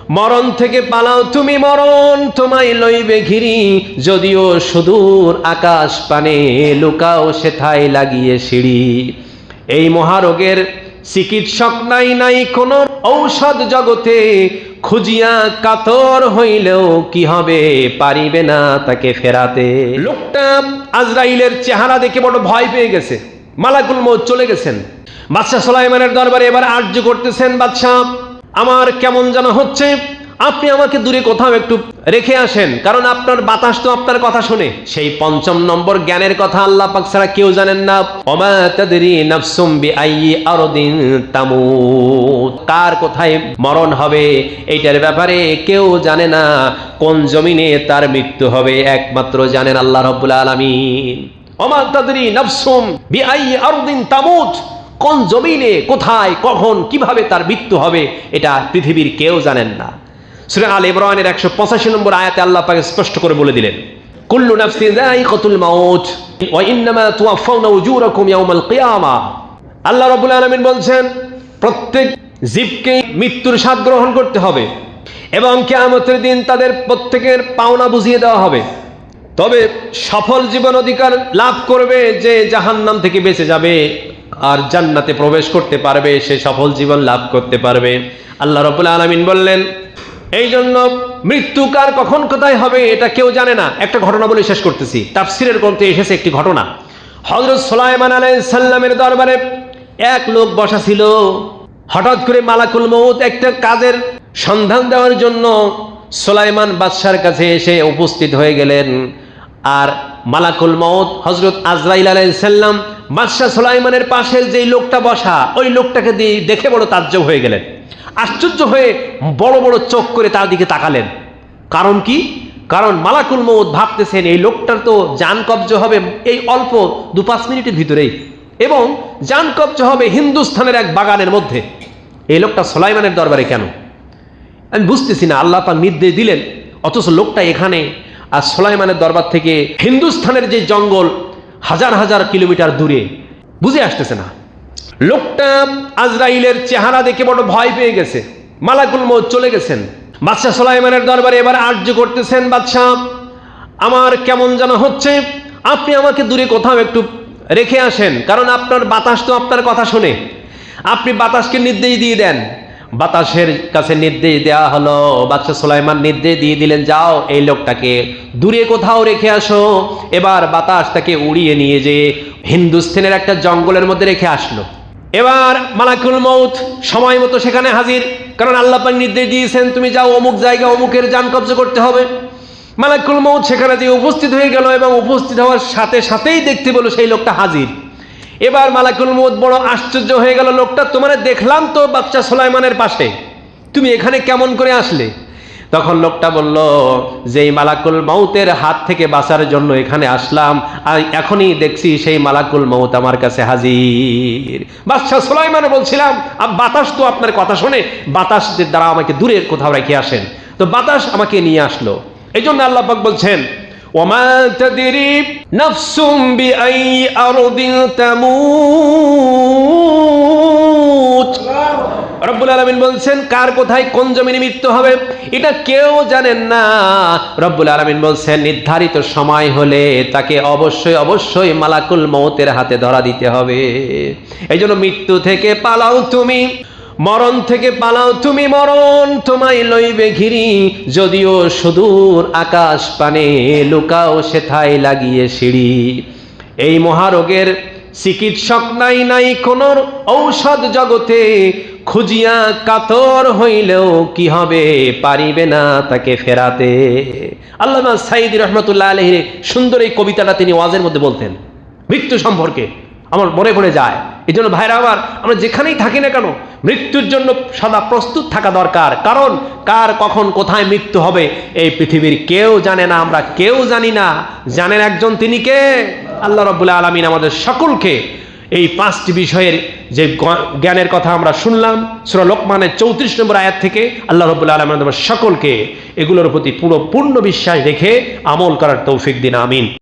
মরণ থেকে পালাও তুমি, মরণ তোমায় লইবে ঘিরি, যদিও সুদূর আকাশ পানে লুকাও সেথায় লাগিয়ে সিঁড়ি। এই মহারোগের চিকিৎসক নাই, নাই কোন ঔষধ জগতে, খুঁজিয়া কাতর হইলেও কি হবে, পারিবে না তাকে ফেরাতে। লোকটা আজরাইলের চেহারা দেখে বড় ভয় পেয়ে গেছে। মালাকুল মউত চলে গেছেন। বাদশাহ সুলাইমানের দরবারে এবার আর্য করতেছেন, বাদশাহ আমার কেমন যেন হচ্ছে, আপনি আমাকে দূরে কোথাও একটু রেখে আসেন, কারণ আপনার বাতাস তো আপনার কথা শুনে। সেই ৫ম নম্বর জ্ঞানের কথা আল্লাহ পাক ছাড়া কেউ জানেন না। ওমা তাদরি নাফসুম বিআইয়ি আরদিন তামুত, কার কোথায় মরণ হবে এইটার ব্যাপারে কেউ জানে না। কোন জমিনে তার মৃত্যু হবে একমাত্র জানেন আল্লাহ রাব্বুল আলামিন। ওমা তাদরি নাফসুম বিআইয়ি আরদিন তামুত, কোন জমিনে কোথায় কখন কিভাবে তার মৃত্যু হবে এটা পৃথিবীর কেউ জানেন না। সূরা আলে ইমরানের ১৮৫ নম্বর আয়াতে আল্লাহ পাক স্পষ্ট করে বলে দিলেন, কুল্লু নাফসিন যায়িকাতুল মাউত ওয়া ইন্নামা তুওয়াফাউনা উজুরাকুম ইয়াওমাল কিয়ামা। আল্লাহ রাব্বুল আলামিন বলছেন প্রত্যেক জীবকে মৃত্যুর স্বাদ গ্রহণ করতে হবে এবং কিয়ামতের দিন তাদের প্রত্যেকের পাওনা বুঝিয়ে দেওয়া হবে। তবে সফল জীবন অধিকার লাভ করবে যে জাহান্নাম থেকে বেঁচে যাবে আর জান্নাতে প্রবেশ করতে পারবে, সে সফল জীবন লাভ করতে পারবে। আল্লাহ রাব্বুল আলামিন বললেন এই জন্য মৃত্যু কার কখন কোথায় হবে এটা কেউ জানে না। একটা ঘটনা বলে শেষ করতেছি। তাফসীরের গ্রন্থে এসেছে একটি ঘটনা। হযরত সুলাইমান আলাইহিস সালামের দরবারে এক লোক বসা ছিল। হঠাৎ করে মালাকুল মউত একটা কাজের সন্ধান দেওয়ার জন্য সুলাইমান বাদশার কাছে এসে উপস্থিত হয়ে গেলেন। আর মালাকুল মউত হযরত আজরাইল আলাইহিস সালাম বাদশা সুলাইমানের পাশে যে লোকটা বসা, ওই লোকটাকে দেখে বড় তাজ্জব হয়ে গেলেন। আশ্চর্য হয়ে বড় বড় চোখ করে তার দিকে তাকালেন। কারণ কি? কারণ মালাকুল মউত ভাবতেছেন এই লোকটার তো জান কবজ হবে এই অল্প ২-৫ মিনিটের ভিতরেই, এবং জান কবজ হবে হিন্দুস্থানের এক বাগানের মধ্যে। এই লোকটা সুলাইমানের দরবারে কেন আমি বুঝতেছি না। আল্লাহ পাক নির্দেশ দিলেন, অথচ লোকটা এখানে, আর সুলাইমানের দরবার থেকে হিন্দুস্থানের যে জঙ্গল হাজার হাজার কিলোমিটার দূরে, বুঝে আসতেছে না। লোকটা আজরাইলের চেহারা দেখে বড় ভয় পেয়ে গেছে। মালাকুল মউত চলে গেছেন। বাদশাহ সুলাইমানের দরবারে এবার আর্য করতেছেন, বাদশাহ আমার কেমন যেন হচ্ছে, আপনি আমাকে দূরে কোথাও একটু রেখে আসেন, কারণ আপনার বাতাস তো আপনার কথা শুনে। আপনি বাতাসকে নির্দেশ দিয়ে দেন। বাতাসের কাছে নির্দেশ দেওয়া হলো। বাদশাহ সুলাইমান নির্দেশ দিয়ে দিলেন, যাও এই লোকটাকে দূরে কোথাও রেখে আসো। এবার বাতাস তাকে উড়িয়ে নিয়ে যে হিন্দুস্তানের একটা জঙ্গলের মধ্যে রেখে আসলো। এবার মালাকুল মউত সময় মতো সেখানে হাজির, কারণ আল্লাহ পাক নির্দেশ দিয়েছেন তুমি যাও অমুক জায়গা অমুকের জান কবজ করতে হবে। মালাকুল মউত সেখানে যে উপস্থিত হয়ে গেল এবং উপস্থিত হওয়ার সাথে সাথেই দেখতে পেল সেই লোকটা হাজির। এবার মালাকুল মউত বড় আশ্চর্য হয়ে গেল, লোকটা তোমারে দেখলাম তো বাদশা সুলাইমানের পাশে, তুমি এখানে কেমন করে আসলে? তখন লোকটা বলল যে এই মালাকুল মউতের হাত থেকে বাঁচার জন্য এখানে আসলাম, আর এখনই দেখছি সেই মালাকুল মউত আমার কাছে হাজির। বাদশা সুলাইমান বলছিলাম বাতাস তো আপনার কথা শুনে, বাতাসের দ্বারা আমাকে দূরে কোথাও রেখে আসেন। তো বাতাস আমাকে নিয়ে আসলো। এই জন্য আল্লাহ পাক বলছেন ওমা তাদরি নাফসুম বিআইয়ি আরদিন তামুত। রব্বুল আলামিন বলছেন কার কোথায় কোন জমিনে মৃত্যু হবে এটা কেউ জানেন না। রব্বুল আলামিন বলছেন নির্ধারিত সময় হলে তাকে অবশ্যই অবশ্যই মালাকুল মউতের হাতে ধরা দিতে হবে। এই জন্য মৃত্যু থেকে পালাও তুমি, মরণ থেকে পালাও তুমি, মরণ তোমায় লইবে ঘিরি, যদিও সুদূর আকাশ পানে লুকাও সেথায় লাগিয়ে সিঁড়ি। এই মহারোগের চিকিৎসক নাই, নাই কোন ঔষধ জগতে, খুঁজিয়া কাতর হইলেও কি হবে, পারিবে না তাকে ফেরাতে। আল্লামা সাঈদী রহমাতুল্লাহ আলাইহি সুন্দর এই কবিতাটা তিনি ওয়াজের মধ্যে বলতেন মৃত্যু সম্পর্কে, আমার মনে পড়ে যায়। এই জন্য ভাইরা আমার, আমরা যেখানেই থাকি না কেন মৃত্যুর জন্য সদা প্রস্তুত থাকা দরকার। কারণ কার কখন কোথায় মৃত্যু হবে এই পৃথিবীর কেউ জানে না, আমরা কেউ জানি না। জানেন একজন, তিনি কে? আল্লাহ রাব্বুল আলামিন আমাদের সকলকে এই 5টি বিষয়ের যে জ্ঞানের কথা আমরা শুনলাম সূরা লোকমানের 34 নম্বর আয়াত থেকে, আল্লাহ রাব্বুল আলামিন আমাদের সকলকে এগুলোর প্রতি পুরো পূর্ণ বিশ্বাস রেখে আমল করার তৌফিক দিন। আমিন।